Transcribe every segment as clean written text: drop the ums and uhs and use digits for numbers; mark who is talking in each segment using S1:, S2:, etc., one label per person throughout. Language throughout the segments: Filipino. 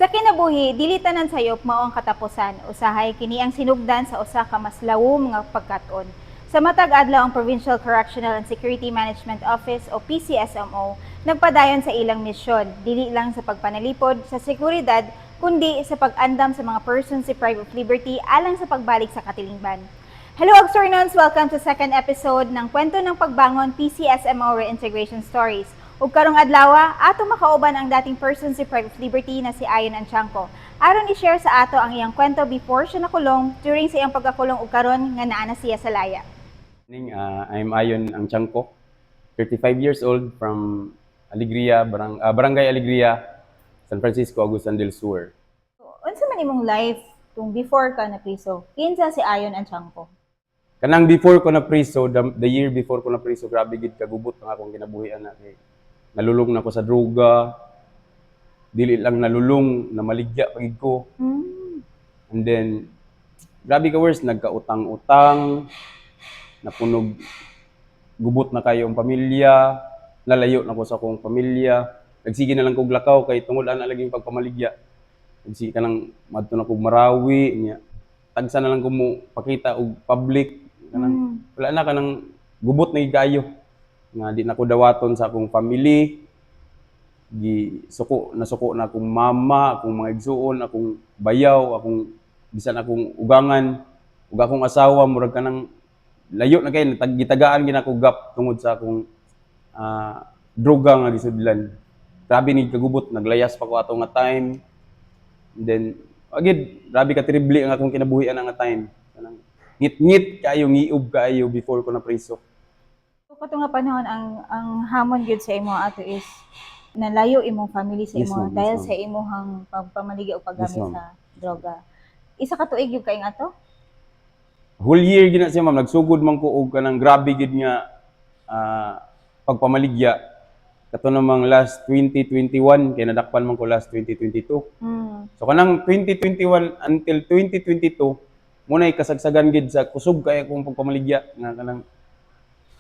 S1: kinabuhi, dili tanan sayop mao ang katapusan. Usahay kini ang sinugdan sa usa ka mas lawom nga pagkat-on. Sa matag adlaw ang Provincial Correctional and Security Management Office o PCSMO nagpadayon sa ilang misyon, dili lang sa pagpanalipod sa seguridad kundi sa pag-andam sa mga persons deprived of liberty alang sa pagbalik sa katilingban. Hello Oxornons! Welcome to second episode ng Kwento ng Pagbangon PCSMO Reintegration Stories. Ug karong adlaw, ato makauban ang dating persons deprived of liberty na si Ayon Anchanco. Aron i-share sa ato ang iyang kwento before siya nakulong, during sa iyang pagkakulong ug karon nga naa na siya sa laya.
S2: I'm Ayon Anchanco, 35 years old from Alegria, Barangay Alegria, San Francisco, Agusan del Sur.
S1: Unsa man imong life kung before ka na priso? Kinsa si Ayon Anchanco?
S2: Kanang before ko na priso, the year before ko na priso, grabe gid kagubot ang akong kinabuhian na kay nalulong na ko sa droga. Dili lang nalulong, na maligya pagid ko. And then grabe ka worse, nagkautang-utang, napunog, gubot na kayo ang pamilya, lalayo na ko sa akong pamilya. Nagsige na lang kog lakaw kay tungod ana laging pagpamaligya. Nagsige ka lang madto na kog Marawi niya. Tagsa na lang ko mo pakita og public kanang wala na kanang gubot na kayo nga di na ko dawaton sa akong family. Nasuko na akong mama, akong mga igsuon, akong bayaw, akong bisan akong ugangan, ug akong asawa murag kanang layo na kay gitagaan ginako gap tungod sa akong droga nga gisudlan. Grabe ni kagubot, naglayas pa ko ato nga time. And then agid grabe ka terrible ang akong kinabuhian nga time. Kanang ngit-ngit kayo, ngiub kayo before ko na priso.
S1: So kato nga panahon ang hamon gyud sa imo ato is nalayo imong family sa
S2: Yes,
S1: imo
S2: ma'am.
S1: dahil
S2: Yes,
S1: sa imong pagpamaligya o paggamit
S2: Yes, ma'am.
S1: sa droga. Isa ka tuig gyud kay ato?
S2: Whole year gina siya ma'am, nagsugod man ko og kanang grabe gid nga pagpamaligya. Kato namang last 2021 kay nadakpan man ko last 2022. So kanang 2021 until 2022 munay kasagsagan gid sa kusog kay akong pagpamaligya nga kanang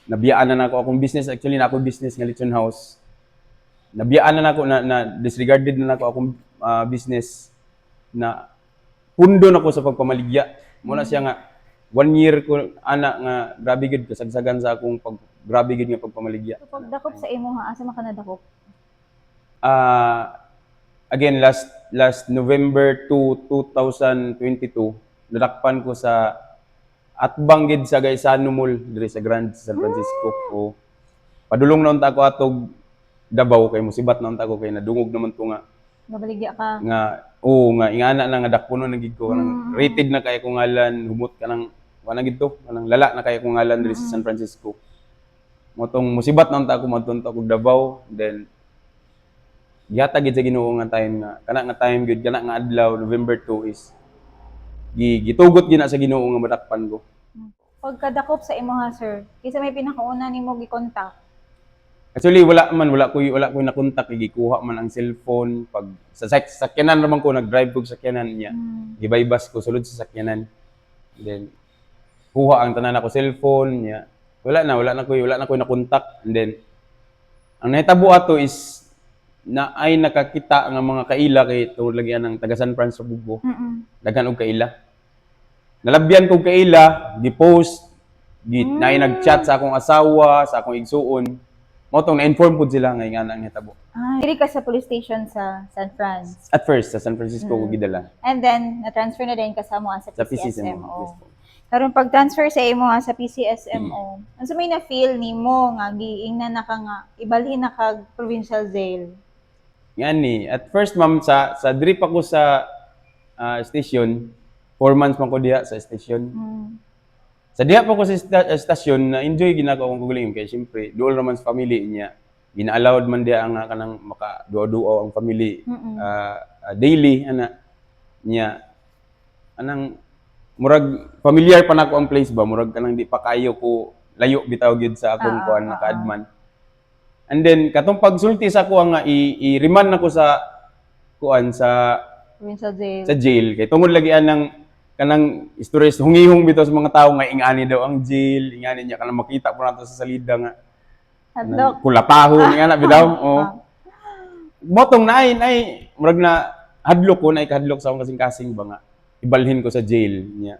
S2: nabiyaan na nako akong business, actually na ako business nga Lechon House. Nabiyaan na nako na disregarded na nako akong business na pundo nako sa pagpamaligya. Muna siya nga 1 year ko ana nga grabe gid kasagsagan sa akong grabe gid nga pagpamaligya.
S1: So pagdakop sa imo asa man ka nadakop?
S2: Again last November 2, 2022 nadakpan ko sa atbang gid sa Gaisano Mall diri sa Grand San Francisco. O padulong na unta ko atog Davao kay musibat na unta ko kay nadungog naman to nga
S1: Nabaligya ka.
S2: nga ingana na nga dakpuno na gid ko kanang rated na kay ko ngalan humot kanang wala gid to kanang lala na kay ko ngalan diri sa San Francisco. Motong musibat na unta ko madtunto ko Davao, then gihatag gid sa Ginoo nga time nga kana nga time gid kana nga adlaw November 2 is gitugot gina sa Ginoo nga madakpan ko.
S1: Pagkadakop sa imo ha sir, kisa may pinakauna nimo gi-contact?
S2: Actually wala ko na-contact, gikuha man ang cellphone pag sa sakyanan naman ko nag-drive ko sa sakyanan niya. Gibaybas ko sulod sa sakyanan. Then kuha ang tanan ako cellphone niya. Wala na ko na-contact. And then ang nahitabo ato is na ay nakakita nga mga kaila kay tungod lagi ang taga San Francisco Bugo. Daghan og kaila. Nalabyan kog kaila, gi-post, nay nag-chat sa akong asawa, sa akong igsuon. Mao tong na-inform pud sila nga ingana ang hitabo.
S1: Diri ka sa police station sa San Fran.
S2: At first sa San Francisco ko gidala.
S1: And then na-transfer na din ka sa mo sa
S2: Sa
S1: PCSMO.
S2: Yes po.
S1: Karon pag-transfer sa imo sa PCSMO, unsa may na-feel nimo nga giingnan na ka nga ibalhin na kag provincial jail?
S2: Ngani, at first ma'am sa drip ako sa station, 4 months man ko diha sa station. Sa diha pa ko sa station na enjoy ginako akong guling kay syempre duol naman sa family niya. Gina-allowed man diha ang kanang maka-duo-duo ang family daily ana niya. Anang murag familiar pa nako ang place ba, murag kanang di pa kayo ko layo bitaw gyud sa akong kuan naka-adman. And then katong pagsulti sa ko nga i-remand nako sa kuan sa
S1: Provincial jail.
S2: sa jail kay tungod lagi anang kanang stories hungihong bitaw sa mga tawo nga ingani daw ang jail, ingani niya kanang makita po nato sa salida nga
S1: Hadlok.
S2: kulapahon ingana bitaw. Motong naay murag na hadlok ko na ikahadlok sa akong kasing-kasing ba nga ibalhin ko sa jail niya.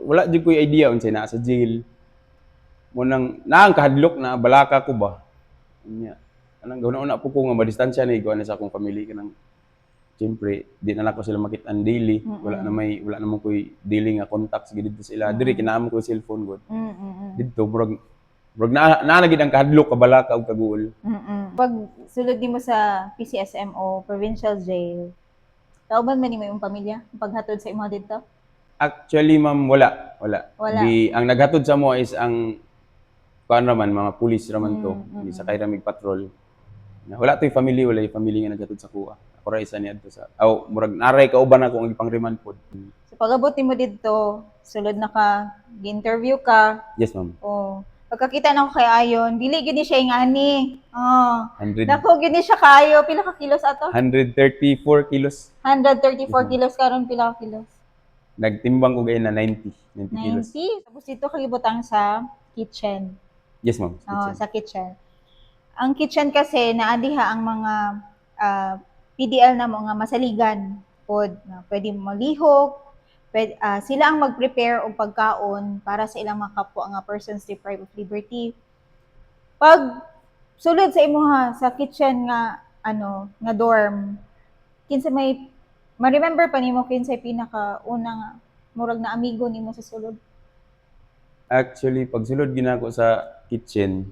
S2: Wala di ko idea unsay naa sa jail. Mo nang naang kahadlok na balaka ko ba. Niya. Anang gawna po ko nga madistansya na iguan sa akong family kanang siyempre di na nako sila makit-an daily. Wala na mo koy daily nga contact sa dito sila. Diri kinaamo ko cellphone gud. Dito murag na gid ang kahadlok ka balaka ug kaguol.
S1: Pag sulod nimo sa PCSMO Provincial Jail, kauban man nimo imong pamilya paghatod sa imo dito?
S2: Actually, ma'am, wala.
S1: Wala.
S2: Ang naghatod sa mo is ang kuan raman mga pulis raman to. Di sa kay ramig patrol. Wala to'y family, wala yung family nga naghatod sa kuha. Ako ra isa niya sa murag naray kauban ako ang ipang-remand pod.
S1: So pag-abot nimo dito, sulod na ka, gi-interview ka.
S2: Yes, ma'am.
S1: Oh, pagkakita na ko kay Ayon, dili gid ni siya ingani. Oh.
S2: 100
S1: Dako gid ni siya kayo, pila ka kilos ato?
S2: 134 kilos.
S1: 134 kilos karon pila ka kilos?
S2: Nagtimbang ko gayon na 90 kilos.
S1: 90. Tapos dito kagibutang sa kitchen.
S2: Yes, ma'am.
S1: Oh, sa kitchen. Ang kitchen kasi naadiha ang mga PDL na mga masaligan pod na pwede malihok, sila ang mag-prepare og pagkaon para sa ilang mga kapwa nga persons deprived of liberty. Pag sulod sa imuha sa kitchen nga nga dorm, kinsa may ma-remember pa nimo kinsay pinaka-una nga murag na amigo nimo sa sulod?
S2: Actually, pag sulod ginako sa kitchen,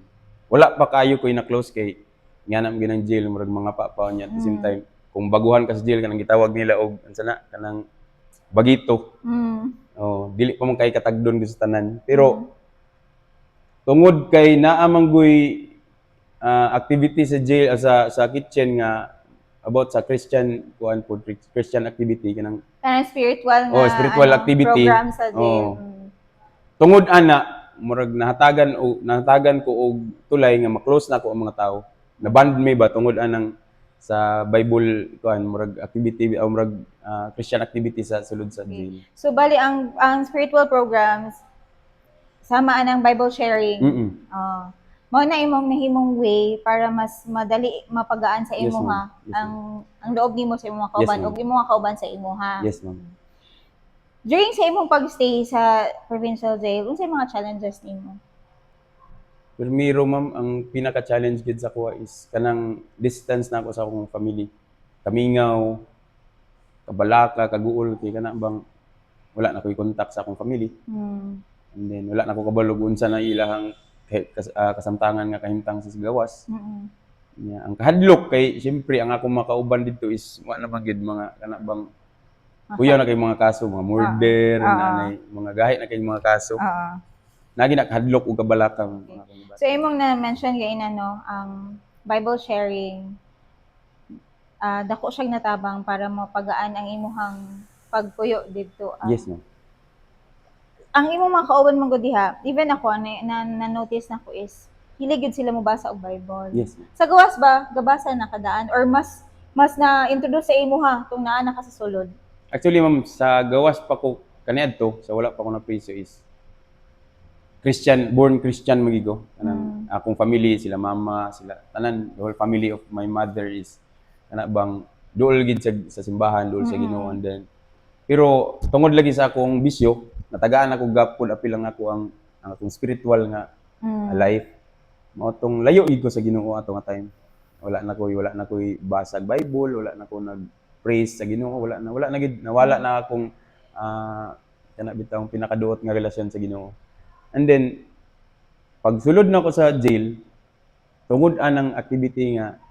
S2: wala pa kayo ko'y na-close kay nga nam ginang jail murag mga papa niya at the same time kung baguhan ka sa jail kanang gitawag nila og ansana kanang bagito. Oh, dili pa man kay katagdon gyud sa tanan. Pero tungod kay naa manggoy activity sa jail sa kitchen nga about sa Christian Christian activity kanang
S1: Spiritual nga
S2: spiritual activity
S1: program sa jail.
S2: Tungod ana murag nahatagan ko og tulay nga ma-close na ko ang mga tao. Na-band me ba tungod anang sa Bible murag activity o murag Christian activity sa sulod sa jail.
S1: So bali ang spiritual programs sama anang Bible sharing. Mao na imong nahimong way para mas madali mapagaan sa imuha ang loob nimo sa imong kauban ug imong kauban sa imuha.
S2: Yes, ma'am.
S1: During sa imong pagstay sa provincial jail, unsay mga challenges nimo?
S2: Primero, ma'am, ang pinaka-challenge gid sa kuha is kanang distance na ako sa akong family. Kamingaw, kabalaka, kaguol, kay kana bang wala na ko'y contact sa akong family. And then wala na ko kabalog unsa na ilahang kasamtangan nga kahimtang sa gawas. Ang kahadlok kay siyempre ang akong makauban dito is wala naman gid mga kana bang kuya na kay mga kaso, mga murder, mga gahi na kay mga kaso. Nagi nakahadlok og kabalaka.
S1: So imong na-mention kay ang Bible sharing dako siya natabang para mapagaan ang imuhang pagpuyo dito.
S2: Yes, ma'am.
S1: Ang imong mga kauban man gud diha, even ako na-notice nako is hilig gud sila mobasa og Bible.
S2: Yes, ma'am.
S1: Sa gawas ba gabasa na kadaan or mas na-introduce sa imuha tung naa na ka sa sulod?
S2: Actually, ma'am, sa gawas pa ko kaniadto, sa wala pa ko na priso is born Christian magigo. Kanang akong family, sila mama, sila tanan, the whole family of my mother is kana bang duol gid sa simbahan, duol sa Ginoo and then pero tungod lagi sa akong bisyo, natagaan ako gapon apil lang ako ang akong spiritual nga life. Mao tong layo gid ko sa Ginoo ato nga time. Wala na ko'y basag Bible, wala na ko nag-praise sa Ginoo, wala na gid nawala na akong kana bitawng pinakaduot nga relasyon sa Ginoo. And then pag sulod na ko sa jail, tungod anang activity nga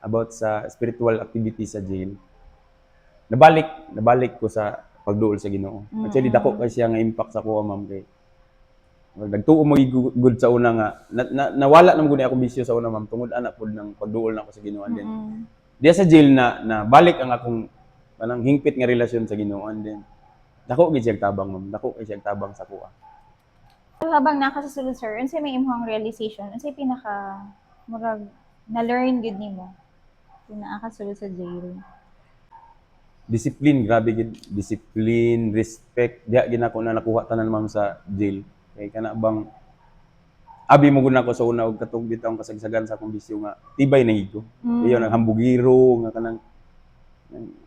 S2: about sa spiritual activity sa jail, nabalik ko sa pagduol sa Ginoo. Actually dako kay siya nga impact sa kuha, ma'am, kay nagtuo mo good sa una nga nawala na gud ako bisyo sa una, ma'am, tungod ana pod nang pagduol na ko sa Ginoo. And then diya sa jail na balik ang akong kanang hingpit nga relasyon sa Ginoo. And then dako gid siya tabang, ma'am, dako kay siya tabang sa kuha.
S1: So, habang nakasasulod, sir, unsay may imong realization, unsay pinaka murag na-learn gud nimo kung nakasulod sa jail?
S2: Discipline, grabe gid. Discipline, respect. Diya ginako na nakuha tanan, ma'am, sa jail. Kay kana bang abi mo gud nako sa una og katong bitawng kasagsagan sa akong bisyo nga tibay na gid ko. Iyo naghambugiro nga kanang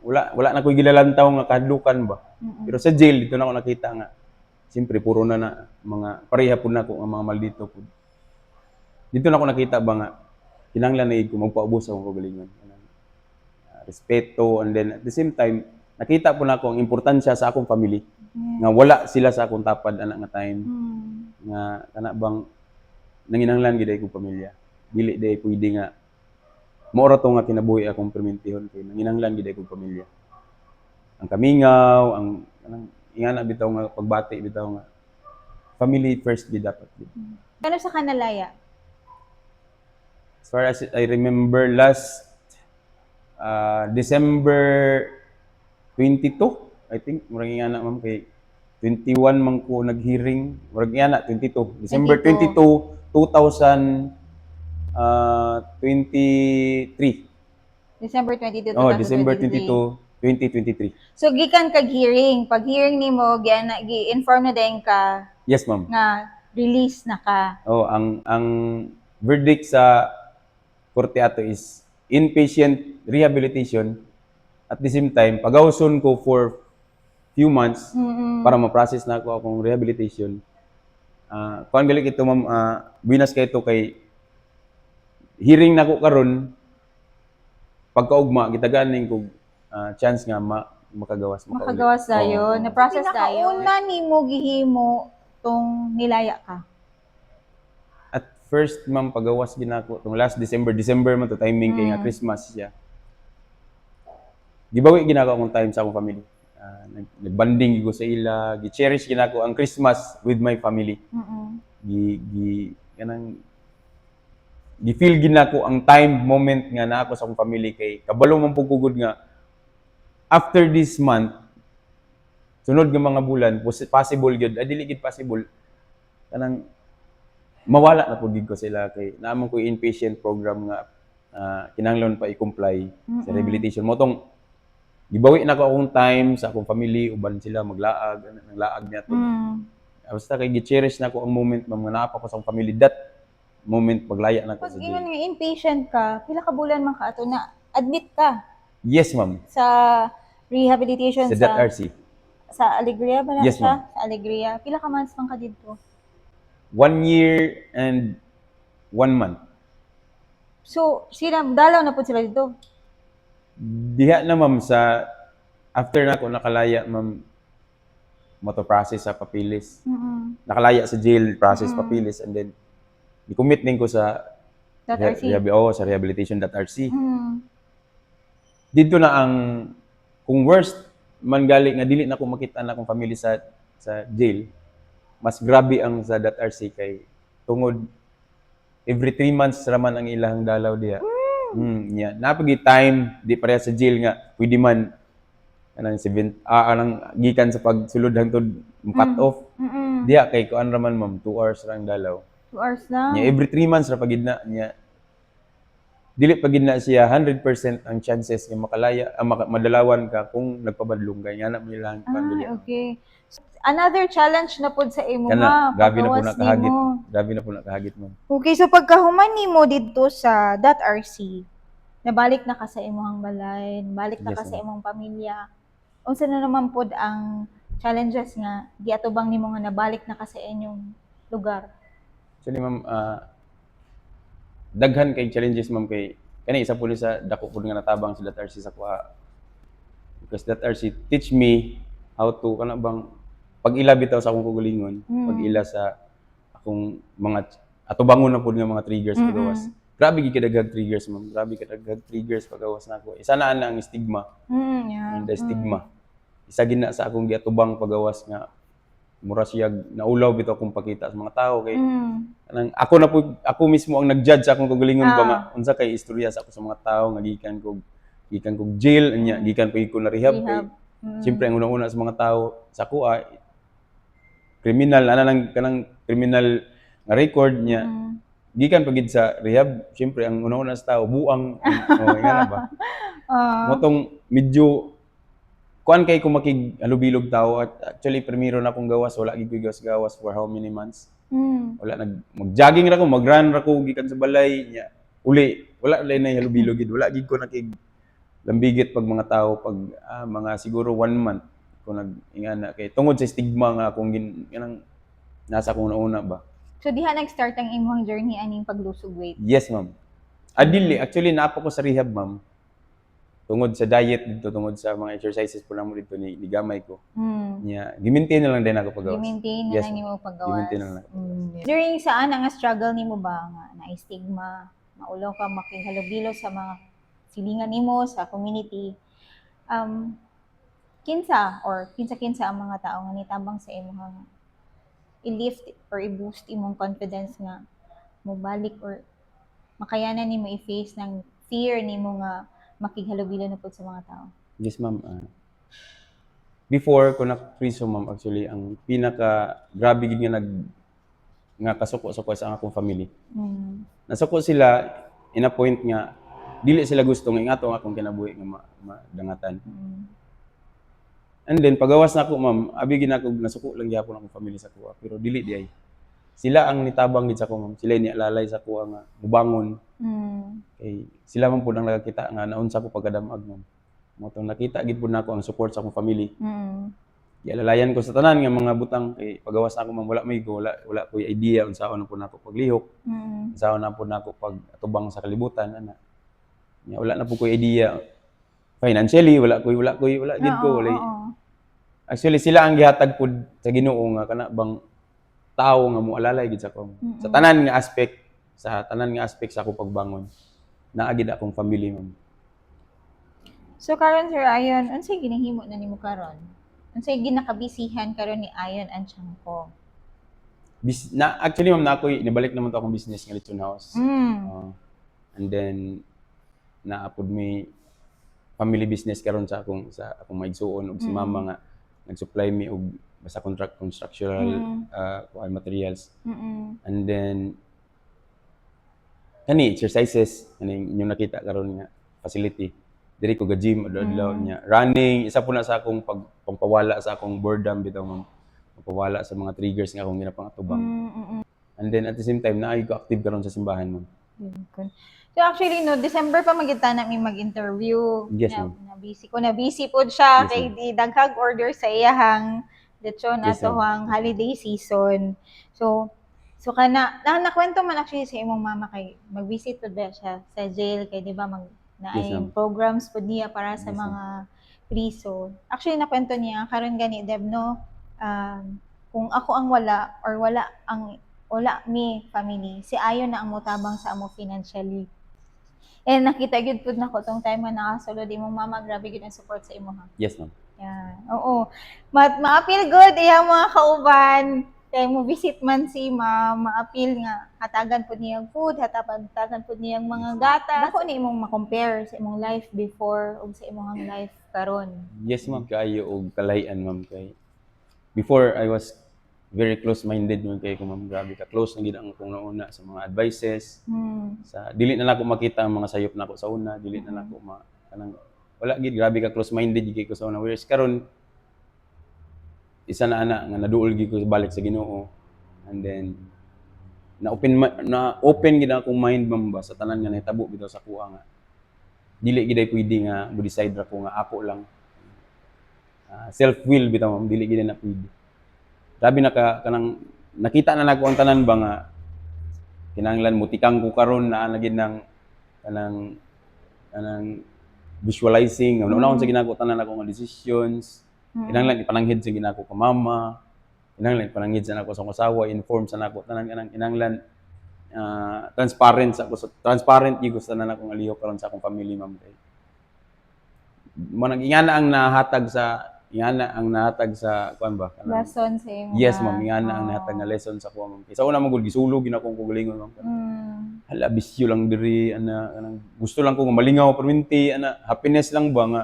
S2: Wala na ko'y gilalantaw nga kahadlukan ba. Pero sa jail dito na ako nakita nga siyempre puro na mga pareha pud nako ang mga maldito pud. Dito na ako nakita ba nga kinahanglan na ko magpaubos sa akong kagalingon. Respeto, and then at the same time nakita po na ako ang importansya sa akong family nga wala sila sa akong tapad anak nga time nga kana bang nanginahanglan gid ay kong pamilya. Dili day pwede nga mao ra to nga kinabuhi akong permentihon kay nanginahanglan gid ay kong pamilya. Ang kamingaw, ang kanang ingana bitaw nga pagbati bitaw nga family first gid dapat gid.
S1: Ano sa kanalaya?
S2: As far as I remember last December 22, I think murag ingana ma'am kay 21 man ko nag-hearing, murag ingana 22, December 22, 2023.
S1: December 22,
S2: Oh, December
S1: 2023.
S2: 22, 2023.
S1: So gikan kag hearing, pag hearing nimo gi-inform na din ka
S2: Yes, ma'am.
S1: nga release na ka.
S2: Oh, ang verdict sa korte ato is inpatient rehabilitation. At the same time, pagawson ko for few months para ma-process na ako akong rehabilitation. Kuan gali ito ma'am, binas kay ito kay hearing na ko karon pagkaugma gitagaan ning kog chance nga makagawas
S1: Makagawas dayon,
S2: Oo.
S1: na process dayon. Pinakauna nimo gihimo tong nilaya ka.
S2: At first ma'am pagawas ginako tong last December man to timing kay nga Christmas siya. Gibawi ginako akong time sa akong family. Nagbanding ko sa ila, gi-cherish ginako ang Christmas with my family. Kanang gi-feel ginako ang time moment nga naa ko sa akong family kay kabalo man pugugod nga after this month sunod nga mga bulan possible gyud dili gid possible kanang mawala na pud gid ko sila kay naamon ko inpatient program nga kinahanglan pa i-comply sa rehabilitation mo tong gibawi na ko akong time sa akong family uban sila naglaag niya to basta kay gi-cherish na ko ang moment ma'am nga naa pa ko sa akong family that moment paglaya na ko
S1: Pag
S2: sa
S1: ingon
S2: jail.
S1: nga inpatient ka, pila ka bulan man ka ato na admit ka
S2: Yes ma'am,
S1: sa rehabilitation
S2: sa DAT-RC.
S1: sa Alegria ba na
S2: Yes,
S1: siya? Sa Alegria. Pila ka months man ka dito?
S2: 1 year and 1 month.
S1: So, sila dalaw na pud sila dito.
S2: Diha na ma'am sa after na ako nakalaya ma'am moto-process sa papilis. Nakalaya sa jail, process papilis, and then i-commit din ko sa
S1: DAT-RC.
S2: sa rehabilitation.rc. Dito na ang kung worst man gali nga dili na ko makita na akong family sa jail. Mas grabe ang sa DAT-RC kay tungod every 3 months raman ang ilang dalaw diha. Yeah. Napagi time di pareha sa jail nga pwede man anang anang gikan sa pagsulod hangtod cut off. Diha kay kuan raman ma'am 2 hours ra ang dalaw.
S1: 2 hours lang.
S2: Nya every 3 months ra pagid na nya dili pagid na siya 100% ang chances nga makalaya madalawan ka kung nagpabadlong kay nga na mo ilang
S1: Okay. So, another challenge na pud sa imo
S2: kana
S1: nga
S2: gabi na po
S1: paggawas
S2: nakahagit.
S1: nimo.
S2: Gabi na po nakahagit ma'am.
S1: Okay, so pagkahuman nimo dito sa DAT-RC, nabalik na ka sa imong balay, balik na ka
S2: Yes,
S1: sa
S2: ma'am.
S1: imong pamilya. Unsa na naman pod ang challenges nga giatubang nimo nga nabalik na ka sa inyong lugar?
S2: Actually ma'am, daghan kay challenges ma'am kay kani isa po ni sa dako pud nga natabang sa DAT-RC sa kuha. Because DAT-RC teach me how to kana bang pag-ila bitaw sa akong kagalingon, pag-ila sa akong mga atubangon na pud nga mga triggers pagawas. Grabe gid kadaghang triggers ma'am. Grabe kadaghang triggers pagawas nako. Isa na ang stigma.
S1: Yeah.
S2: And the stigma. Isa gid na sa akong giatubang pagawas nga mura siya naulaw bitaw akong pakita sa mga tao kay kanang ako mismo ang nag-judge sa akong kagalingon ba nga unsa kay istorya sa ako sa mga tao nga gikan kog jail nya gikan pa ko na rehab kay siyempre ang una-una sa mga tao sa kuha criminal kanang criminal nga record niya gikan pa gid sa rehab siyempre ang una-una sa tao buang nga ba motong medyo kuan kay ko makig-alubilog tao at actually primero na akong gawas wala gid ko gawas for how many months wala mag-jogging ra ko mag-run ra ko gikan sa balay nya uli wala lay na halubilog gid wala gid ko lambigit pag mga tao pag mga siguro 1 month ko nag-ingana kay tungod sa stigma nga akong ganang nasa akong una ba.
S1: So diha nag-start ang imong journey aning paglusog weight.
S2: Yes, ma'am. Adili, actually naapo ko sa rehab, ma'am. Tungod sa diet dito, tungod sa mga exercises po lang mo dito ni gamay ko. Nya, gimaintain na lang din ako pagawas.
S1: I-maintain na
S2: Yes,
S1: lang
S2: ma'am.
S1: nimo paggawas.
S2: Gimaintain na lang.
S1: During saan nga struggle nimo ba nga na-stigma, maulaw ka makihalubilo sa mga silingan nimo sa community? Kinsa ang mga tao nga nitabang sa imong i-lift or i-boost imong confidence nga mobalik or makayanan nimo i-face ng fear nimo nga makighalubilo na pud sa mga tao?
S2: Yes, ma'am. Before ko na-priso, ma'am, actually, ang pinaka grabe gid nga kasuko-suko sa akong family. Nasuko sila in a point nga dili sila gusto nga ingato ang akong kinabuhi nga madangatan. And then pagawas na ako, ma'am, abi gid ako nasuko lang gyapon akong family sa kuha, pero dili di ay. Sila ang nitabang gid sa ko, ma'am. Sila ni alalay sa kuha nga mubangon. Kay sila man pud ang nakakita nga naunsa ko pagkadamag, ma'am. Mo tong nakita gid pud nako ang support sa akong family. Gialalayan ko sa tanan nga mga butang kay pagawas na ako, ma'am, wala may go, wala ko idea unsaon na pud nako paglihok. Unsaon na pud nako pag atubang sa kalibutan ana. Nya wala na pud ko idea. Financially wala gid ko wala. Actually sila ang gihatag pud sa Ginoo nga kana bang tao nga moalalay gid sa ko. Sa tanan nga aspect sa akong pagbangon. Naa gid akong family, ma'am.
S1: So karon Sir Ayon, unsay ginahimo na nimo karon? Unsay ginakabisihan karon ni Ayon Anchanco?
S2: Actually, ma'am, na ako'y nibalik naman to akong business nga Lechon House. And then naapod may family business karon sa akong maigsuon ug si mama nga nag-supply mi og basta constructional materials. And then kani exercises kani inyong nakita karon nga facility diri ko ga-gym adlaw niya running isa po na sa akong pagpawala sa akong boredom bitaw, ma'am, pagpawala sa mga triggers nga akong ginapangatubang. And then at the same time naay ko active karon sa simbahan, ma'am.
S1: So actually no, December pa magita na mi mag-interview.
S2: Yes, ma'am.
S1: Na busy pod siya
S2: Yes,
S1: kay
S2: ma'am.
S1: di daghang order sa iyahang lechon
S2: Yes,
S1: ato
S2: ma'am.
S1: hang holiday season. So kana nakwento man actually sa imong mama kay mag-visit pod ba siya sa jail kay di ba naay
S2: ma'am.
S1: programs pod niya para sa
S2: Yes, ma'am.
S1: mga priso. Actually nakwento niya karon gani Deb no, kung ako ang wala or wala mi family, si Ayon na ang motabang sa amo financially. And nakita gyud pud nako tong time nga nakasulod imong mama, grabe gyud ang support sa imo ha.
S2: Yes, ma'am.
S1: Yeah. Oo. Ma-appeal good iyang mga kauban. Kay mo visit man si ma'am, ma-appeal nga hatagan pud niyang food, hatagan pud niyang mga gatas. Dako ni imong ma-compare sa imong life before ug sa imong life karon.
S2: Yes, ma'am, kaayo og kalayan, ma'am, kay before I was very close-minded man kay ko, ma'am. Grabe ka close na gid ang akong nauna sa mga advices. Sa dili na nako makita ang mga sayop nako sa una, dili na nako kanang wala gid, grabe ka close-minded gid ko sa una. Whereas karon isa na ana nga naduol gid ko balik sa Ginoo. And then na-open gid akong mind, ma'am, ba sa tanan nga nahitabo bitaw sa kuha nga dili gid ay pwede nga mo-decide ra ko nga ako lang. Self-will bitaw, ma'am, dili gid na pwede. Grabe kanang nakita na nako ang tanan ba nga kinahanglan mutikang ko karon na gid nang kanang visualizing una-una sa ginako tanan ako nga decisions. Kinahanglan ipananghid sa ginako ka mama, kinahanglan ipananghid sa nako sa asawa, inform sa nako tanan kanang kinahanglan transparent gyud ko sa tanan akong aliyo karon sa akong family, ma'am. Kay ingana ang nahatag sa kuan ba kanang
S1: Lesson sa imo.
S2: yes, ma'am, ingana ang nahatag nga lesson sa kuha, ma'am. Kaysa una man gud gisulog gid akong kugalingon, ma'am. Hala, bisyo lang diri ana kanang gusto lang ko nga malingaw perminti ana happiness lang ba nga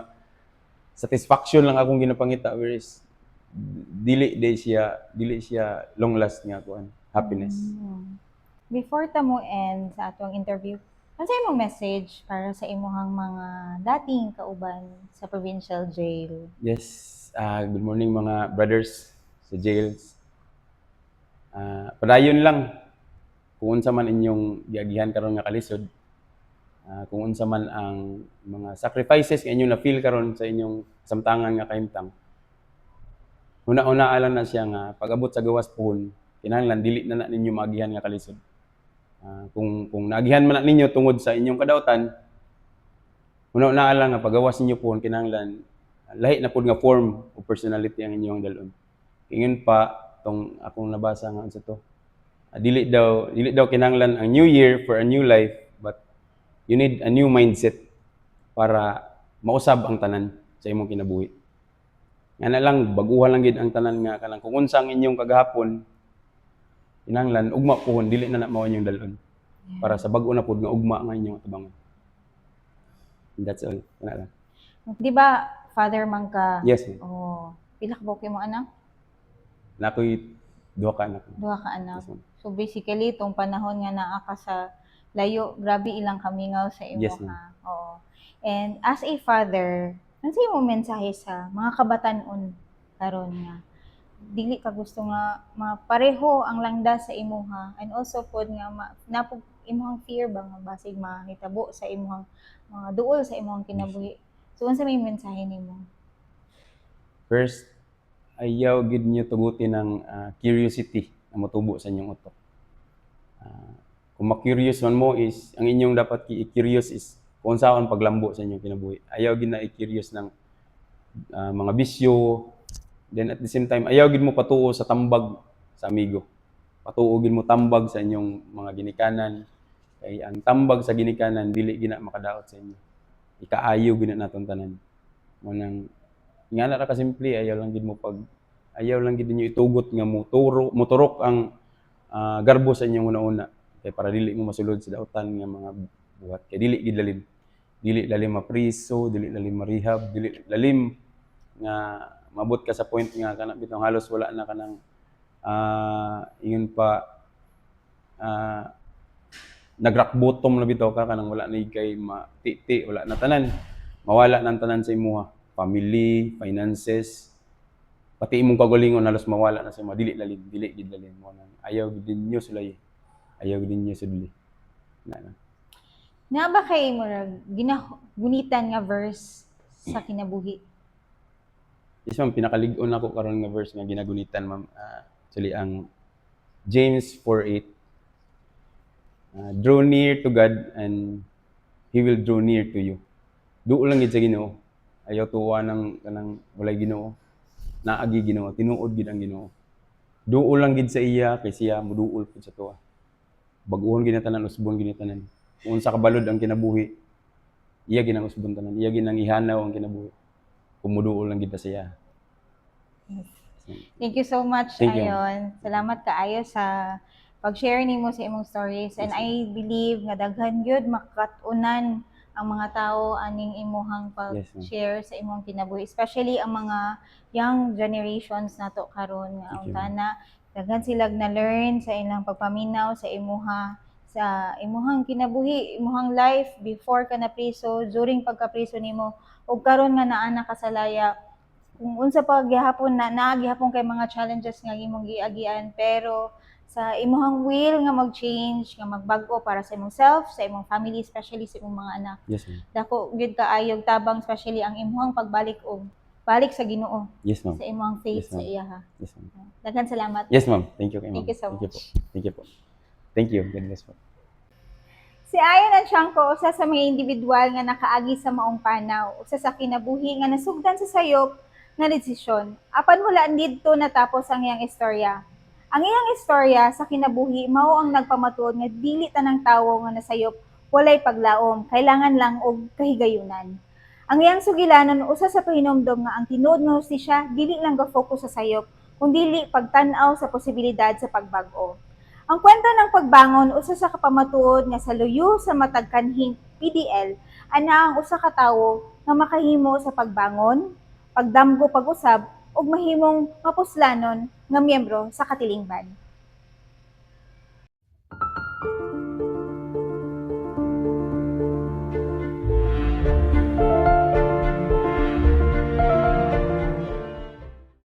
S2: satisfaction lang akong ginapangita, whereas dili siya long last nga kuan happiness.
S1: Before ta mo end sa atong interview, ano sa imong message para sa imuhang mga dating kauban sa provincial jail?
S2: Yes, good morning mga brothers sa jails. Padayon lang kung unsa man inyong giagihan karon nga kalisod. kung unsa man ang mga sacrifices nga inyo na feel karon sa inyong samtangan nga kahimtang. Una-una lang na siya nga pag-abot sa gawas pohon, kinahanglan dili na ninyo maagihan nga kalisod. Kung naagihan man na ninyo tungod sa inyong kadautan, una-una lang nga pagawas ninyo pohon kinahanglan lahi na pud nga form o personality ang inyong dalon. Ingon pa tong akong nabasa nga unsa to. Dili daw kinahanglan ang new year for a new life, but you need a new mindset para mausab ang tanan sa imong kinabuhi. Nga na lang baguhan lang gid ang tanan nga kanang kung unsa ang inyong kagahapon, kinahanglan ugma pohon dili na mao inyong dalon. Para sa bag-o na pud nga ugma nga inyong tabangon. That's all. Kana lang.
S1: Di ba, father man ka?
S2: Yes, ma'am.
S1: Oh, pila ka buok mo anak?
S2: Nakoy duha ka anak.
S1: Duha ka anak.
S2: Yes, ma'am.
S1: So basically, itong panahon nga naa ka sa layo, grabe ilang kamingaw sa imo
S2: Yes, ma'am.
S1: ha. Oo. And as a father, ano sa imong mensahe sa mga kabatan-on karon nga dili ka gusto nga mapareho ang langda sa imuha, and also pod nga napog imong fear ba nga basig mahitabo sa imong mga duol sa imong kinabuhi. So unsa may mensahe nimo?
S2: First, ayaw gid niyo tugutin ng curiosity na motubo sa inyong utok. Kung ma-curious man mo is, ang inyong dapat i-curious is kung saan paglambo sa inyong kinabuhi. Ayaw gid na i-curious ng mga bisyo. Then at the same time, ayaw gid mo patuo sa tambag sa amigo. Patuo gid mo tambag sa inyong mga ginikanan. Kay ang tambag sa ginikanan dili gina makadaot sa inyo. Ikaayo gid na naton tanan. Munang nga na ra ka simple, ayaw lang gid ninyo itugot nga moturok ang garbo sa inyong una-una. Kay para dili mo masulod sa dautan nga mga buhat. Kay dili gid lalim. Dili lalim mapriso, dili lalim marehab, dili lalim nga mabot ka sa point nga kana bitong halos wala na kanang ingon pa nag-rock bottom na bitaw ka kanang wala na kay matiti, wala na tanan. Mawala nang tanan sa imuha. Family, finances, pati imong kagalingon halos mawala na sa imo. Dili gid lalim mo nang ayaw gid ninyo sulay. Ayaw gid ninyo sudli.
S1: Na ba kay mo ginagunitan nga verse sa kinabuhi?
S2: Yes, ma'am, pinakalig-on ako karon nga verse nga ginagunitan, ma'am. Actually ang James 4:8. Draw near to God and He will draw near to you. Duo lang gid sa Ginoo. Ayaw tuwa ng kanang walay Ginoo. Naagi Ginoo, tinuod gid ang Ginoo. Duo lang gid sa iya kay siya moduol pud sa tuwa. Baguhon gid na tanan, usbon gid na tanan. Kung unsa kabalod ang kinabuhi, iya gid ang usbon tanan, iya gid ang ihanaw ang kinabuhi. Kumuduol lang gid ta siya.
S1: Thank you so much,
S2: Thank you.
S1: Ayon. Salamat kaayo sa pag-share nimo sa imong stories, and
S2: Yes,
S1: I believe nga daghan gyud makatunan ang mga tao aning imuhang pag-share sa imong kinabuhi, especially ang mga young generations nato karon nga
S2: Thank you.
S1: untana daghan sila na-learn sa ilang pagpaminaw sa imuha, sa imuhang kinabuhi, imuhang life before ka na priso, during pagka-priso nimo, ug karon nga naa ka sa laya. Kung unsa pa gihapon naagihapon kay mga challenges nga imong giagian, pero sa imong will nga mag-change, nga magbag-o para sa imong self, sa imong family, especially sa imong mga anak.
S2: Yes, ma'am.
S1: Dako gyud kaayog tabang, especially ang imong pagbalik og balik sa Ginoo,
S2: Yes, ma'am.
S1: sa imong faith
S2: Yes, ma'am.
S1: sa iya ha.
S2: Yes, ma'am.
S1: Daghan salamat.
S2: Yes, ma'am. Thank you kay ma'am.
S1: Thank you so
S2: Thank you
S1: much.
S2: po. Thank you po. Thank you. God bless po.
S1: Si Ayon at Shanko, usa sa mga individual nga nakaagi sa maong panaw, usa sa kinabuhi nga nasugdan sa sayop nga desisyon. Apan mula didto natapos ang iyang istorya. Ang iyang istorya sa kinabuhi mao ang nagpamatuod nga dili tanang tawo nga nasayop walay paglaom, kailangan lang og kahigayunan. Ang iyang sugilanon usa sa pahinomdom nga ang tinuod nga hustisya dili lang ga-focus sa sayop, kundi pagtan-aw sa posibilidad sa pagbag-o. Ang kwento ng pagbangon usa sa kapamatuod nga sa luyo sa matag kanhing PDL ana ang usa ka tawo nga makahimo sa pagbangon, pagdamgo pag-usab ug mahimong mapuslanon nga miyembro sa katilingban.